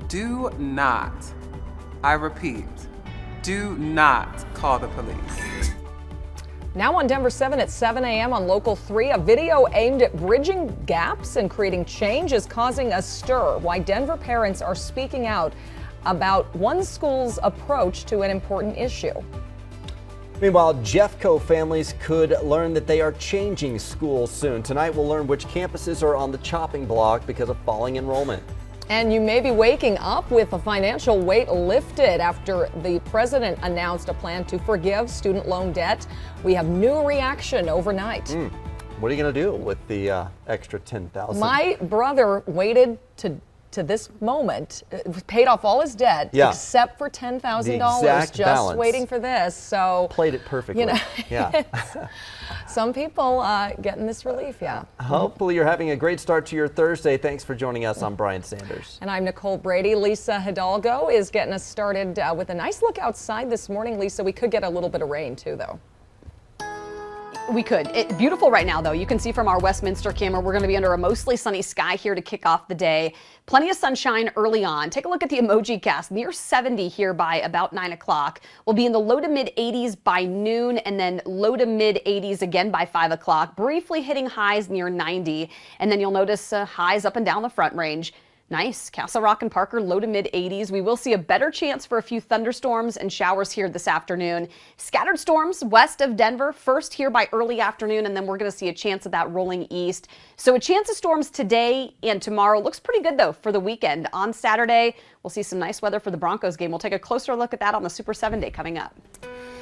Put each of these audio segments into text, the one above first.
Do not, I repeat, do not call the police. Now on Denver 7 at 7 a.m. on Local 3, a video aimed at bridging gaps and creating change is causing a stir. Why Denver parents are speaking out about one school's approach to an important issue. Meanwhile, Jeffco families could learn that they are changing schools soon. Tonight we'll learn which campuses are on the chopping block because of falling enrollment. And you may be waking up with a financial weight lifted after the president announced a plan to forgive student loan debt. We have new reaction overnight. What are you going to do with the extra $10,000? My brother waited to this moment, paid off all his debt except for $10,000, just waiting for this. So played it perfectly. You know, yeah. Some people getting this relief, Hopefully you're having a great start to your Thursday. Thanks for joining us. I'm Brian Sanders. And I'm Nicole Brady. Lisa Hidalgo is getting us started with a nice look outside this morning. Lisa, we could get a little bit of rain too, though. We could. Beautiful right now, though. You can see from our Westminster camera, we're going to be under a mostly sunny sky here to kick off the day. Plenty of sunshine early on. Take a look at the emoji cast. Near 70 here by about 9 o'clock. We'll be in the low to mid 80s by noon and then low to mid 80s again by 5 o'clock. Briefly hitting highs near 90. And then you'll notice highs up and down the Front Range. Nice. Castle Rock and Parker, low to mid 80s. We will see a better chance for a few thunderstorms and showers here this afternoon. Scattered storms west of Denver, first here by early afternoon, and then we're going to see a chance of that rolling east. So a chance of storms today and tomorrow. Looks pretty good, though, for the weekend. On Saturday, we'll see some nice weather for the Broncos game. We'll take a closer look at that on the Super 7 Day coming up.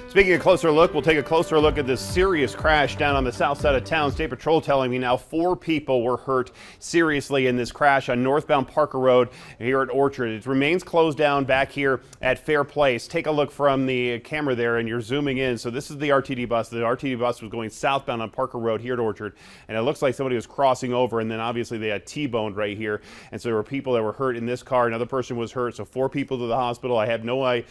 Speaking of closer look, we'll take a closer look at this serious crash down on the south side of town. State Patrol telling me now 4 people were hurt seriously in this crash on northbound Parker Road here at Orchard. It remains closed down back here at Fair Place. Take a look from the camera there and you're zooming in. So this is the RTD bus. The RTD bus was going southbound on Parker Road here at Orchard. And it looks like somebody was crossing over and then obviously they had T-boned right here. And so there were people that were hurt in this car. Another person was hurt. So 4 people to the hospital. I have no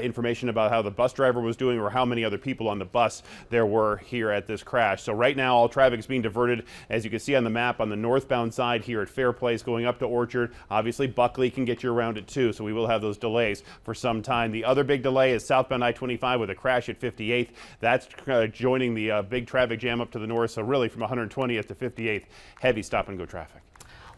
information about how the bus driver was doing or how many other people on the bus there were here at this crash. So right now all traffic is being diverted, as you can see on the map, on the northbound side here at Fair Place going up to Orchard. Obviously Buckley can get you around it too, so we will have those delays for some time. The other big delay is southbound I-25 with a crash at 58th. That's joining the big traffic jam up to the north, so really from 120th to 58th, heavy stop and go traffic.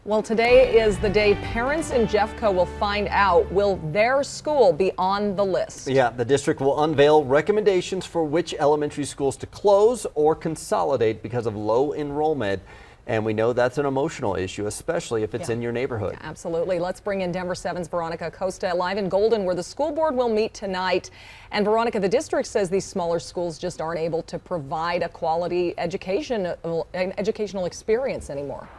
Well, today is the day parents in Jeffco will find out, will their school be on the list? Yeah, the district will unveil recommendations for which elementary schools to close or consolidate because of low enrollment. And we know that's an emotional issue, especially if it's in your neighborhood. Yeah, absolutely. Let's bring in Denver 7's Veronica Costa live in Golden, where the school board will meet tonight. And Veronica, the district says these smaller schools just aren't able to provide a quality educational experience anymore.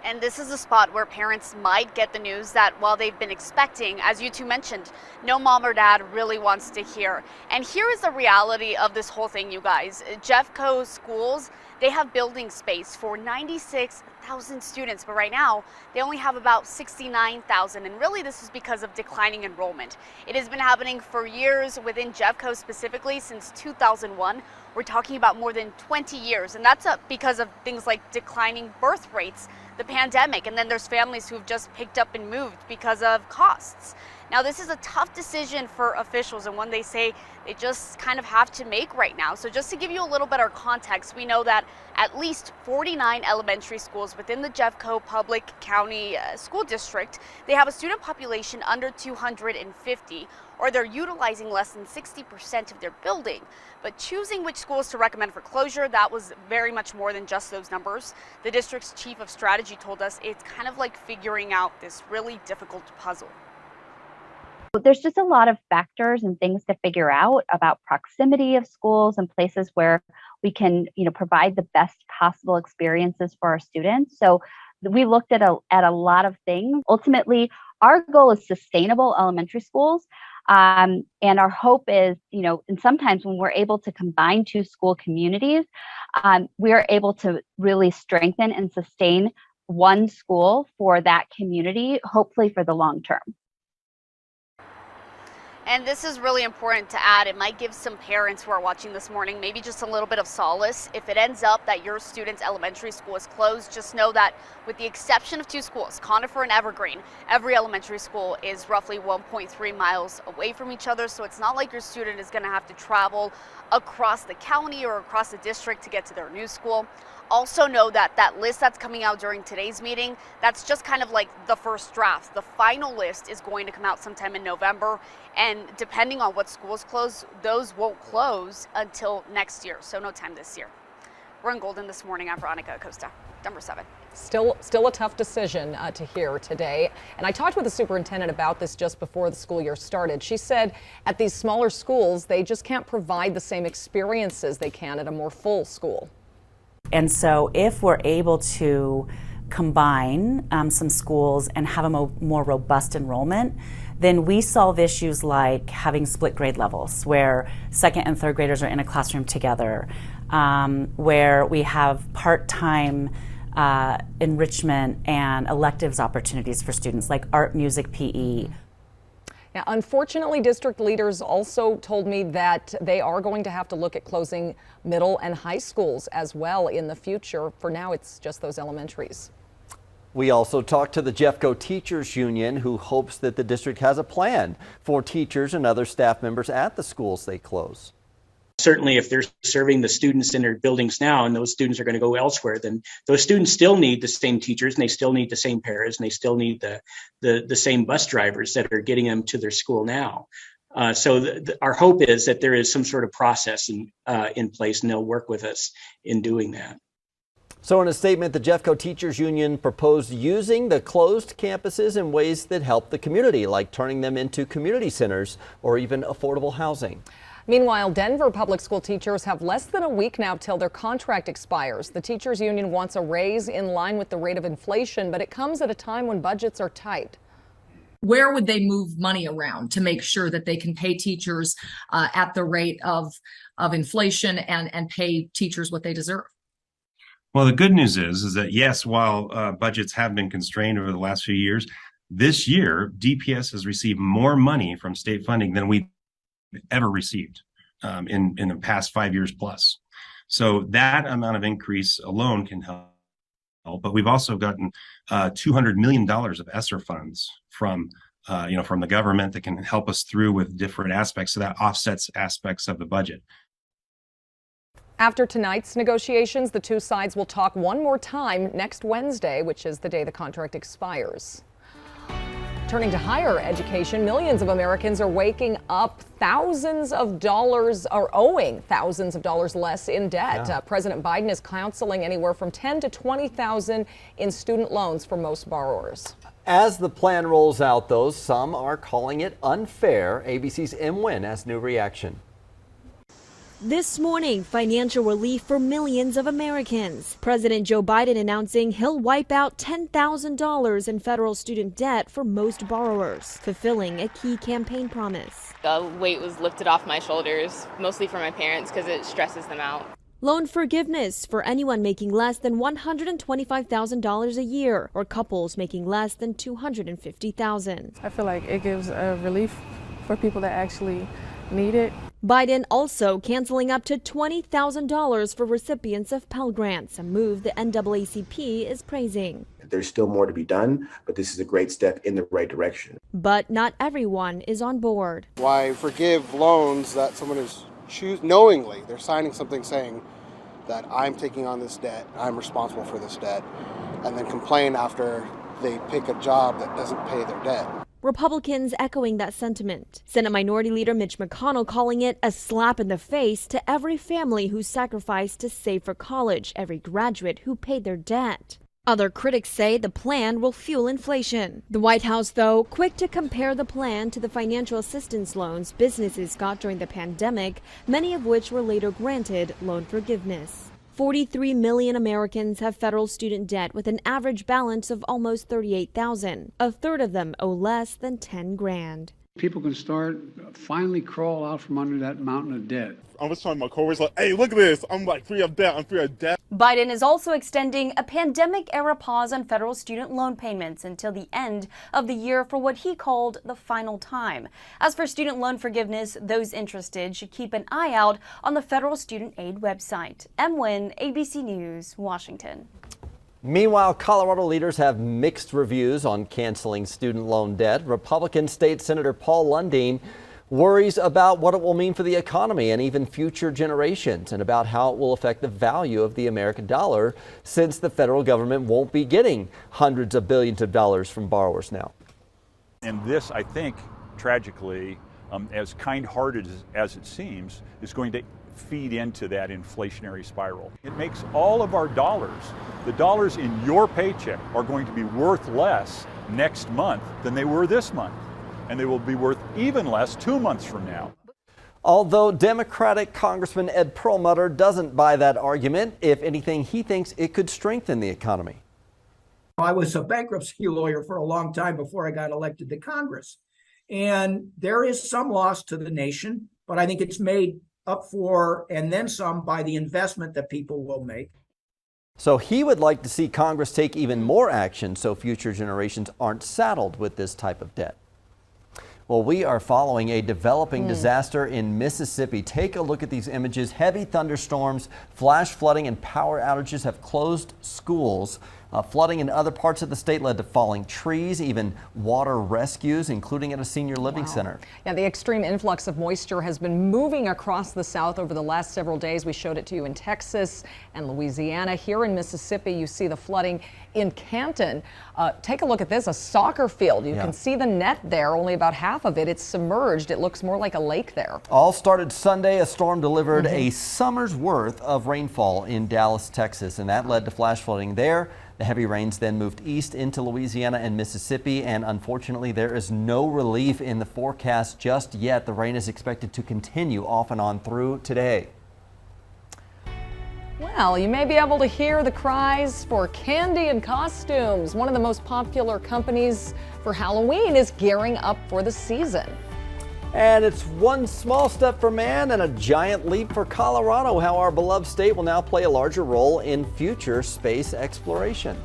And this is a spot where parents might get the news that while they've been expecting, as you two mentioned, no mom or dad really wants to hear. And here is the reality of this whole thing, you guys. Jeffco schools, they have building space for 96,000 students, but right now they only have about 69,000. And really this is because of declining enrollment. It has been happening for years within Jeffco, specifically since 2001. We're talking about more than 20 years, and that's because of things like declining birth rates, the pandemic, and then there's families who've just picked up and moved because of costs. Now, this is a tough decision for officials and one they say they just kind of have to make right now. So just to give you a little better context, we know that at least 49 elementary schools within the Jeffco Public County School District, they have a student population under 250, or they're utilizing less than 60% of their building. But choosing which schools to recommend for closure, that was very much more than just those numbers. The district's chief of strategy told us it's kind of like figuring out this really difficult puzzle. There's just a lot of factors and things to figure out about proximity of schools and places where we can, provide the best possible experiences for our students. So we looked at a lot of things. Ultimately, our goal is sustainable elementary schools. And our hope is, and sometimes when we're able to combine 2 school communities, we are able to really strengthen and sustain one school for that community, hopefully for the long term. And this is really important to add. It might give some parents who are watching this morning maybe just a little bit of solace. If it ends up that your student's elementary school is closed, just know that with the exception of 2 schools, Conifer and Evergreen, every elementary school is roughly 1.3 miles away from each other. So it's not like your student is going to have to travel across the county or across the district to get to their new school. Also know that that list that's coming out during today's meeting, that's just kind of like the first draft. The final list is going to come out sometime in November, and depending on what schools close, those won't close until next year, so no time this year. We're in Golden this morning. I'm Veronica Acosta, Denver 7. Still a tough decision to hear today. And I talked with the superintendent about this just before the school year started. She said at these smaller schools, they just can't provide the same experiences they can at a more full school. And so if we're able to combine some schools and have a more robust enrollment, then we solve issues like having split grade levels where second and third graders are in a classroom together, where we have part-time enrichment and electives opportunities for students like art, music, PE. Now, unfortunately, district leaders also told me that they are going to have to look at closing middle and high schools as well in the future. For now, it's just those elementaries. We also talked to the Jeffco Teachers Union, who hopes that the district has a plan for teachers and other staff members at the schools they close. Certainly, if they're serving the students in their buildings now and those students are going to go elsewhere, then those students still need the same teachers and they still need the same paras and they still need the same bus drivers that are getting them to their school now. So our hope is that there is some sort of process in place, and they'll work with us in doing that. So in a statement, the Jeffco Teachers Union proposed using the closed campuses in ways that help the community, like turning them into community centers or even affordable housing. Meanwhile, Denver public school teachers have less than a week now till their contract expires. The teachers union wants a raise in line with the rate of inflation, but it comes at a time when budgets are tight. Where would they move money around to make sure that they can pay teachers at the rate of inflation and pay teachers what they deserve? Well, the good news is that yes, while budgets have been constrained over the last few years, this year DPS has received more money from state funding than we ever received in the past 5 years plus. So that amount of increase alone can help. But we've also gotten $200 million of ESSER funds from the government that can help us through with different aspects. So that offsets aspects of the budget. After tonight's negotiations, the two sides will talk one more time next Wednesday, which is the day the contract expires. Turning to higher education, millions of Americans are waking up thousands of dollars or owing thousands of dollars less in debt. Yeah. President Biden is counseling anywhere from $10,000 to $20,000 in student loans for most borrowers. As the plan rolls out, though, some are calling it unfair. ABC's Em Nguyen has new reaction. This morning, financial relief for millions of Americans. President Joe Biden announcing he'll wipe out $10,000 in federal student debt for most borrowers, fulfilling a key campaign promise. The weight was lifted off my shoulders, mostly for my parents because it stresses them out. Loan forgiveness for anyone making less than $125,000 a year or couples making less than $250,000. I feel like it gives a relief for people that actually need it. Biden also canceling up to $20,000 for recipients of Pell Grants, a move the NAACP is praising. There's still more to be done, but this is a great step in the right direction. But not everyone is on board. Why forgive loans that someone is knowingly, they're signing something saying that I'm taking on this debt, I'm responsible for this debt, and then complain after they pick a job that doesn't pay their debt. Republicans echoing that sentiment. Senate Minority Leader Mitch McConnell calling it a slap in the face to every family who sacrificed to save for college, every graduate who paid their debt. Other critics say the plan will fuel inflation. The White House, though, quick to compare the plan to the financial assistance loans businesses got during the pandemic, many of which were later granted loan forgiveness. 43 million Americans have federal student debt with an average balance of almost $38,000. A third of them owe less than $10,000. People can finally crawl out from under that mountain of debt. I was telling my coworkers, like, hey, look at this. I'm like free of debt. I'm free of debt. Biden is also extending a pandemic-era pause on federal student loan payments until the end of the year for what he called the final time. As for student loan forgiveness, those interested should keep an eye out on the federal student aid website. M. Wynn, ABC News, Washington. Meanwhile, Colorado leaders have mixed reviews on canceling student loan debt. Republican State Senator Paul Lundeen worries about what it will mean for the economy and even future generations, and about how it will affect the value of the American dollar, since the federal government won't be getting hundreds of billions of dollars from borrowers now. And this, I think, tragically, as kind-hearted as it seems, is going to feed into that inflationary spiral. It makes all of our dollars, the dollars in your paycheck, are going to be worth less next month than they were this month. And they will be worth even less 2 months from now. Although Democratic Congressman Ed Perlmutter doesn't buy that argument. If anything, he thinks it could strengthen the economy. I was a bankruptcy lawyer for a long time before I got elected to Congress. And there is some loss to the nation, but I think it's made up for and then some by the investment that people will make. So he would like to see Congress take even more action so future generations aren't saddled with this type of debt. Well, we are following a developing disaster in Mississippi. Take a look at these images. Heavy thunderstorms, flash flooding, and power outages have closed schools. Flooding in other parts of the state led to falling trees, even water rescues, including at a senior living center. Yeah, the extreme influx of moisture has been moving across the South over the last several days. We showed it to you in Texas and Louisiana. Here in Mississippi, you see the flooding in Canton. Take a look at this, a soccer field. You can see the net there, only about half of it. It's submerged. It looks more like a lake there. All started Sunday. A storm delivered a summer's worth of rainfall in Dallas, Texas, and that led to flash flooding there. The heavy rains then moved east into Louisiana and Mississippi, and unfortunately there is no relief in the forecast just yet. The rain is expected to continue off and on through today. Well, you may be able to hear the cries for candy and costumes. One of the most popular companies for Halloween is gearing up for the season. And it's one small step for man and a giant leap for Colorado, how our beloved state will now play a larger role in future space exploration.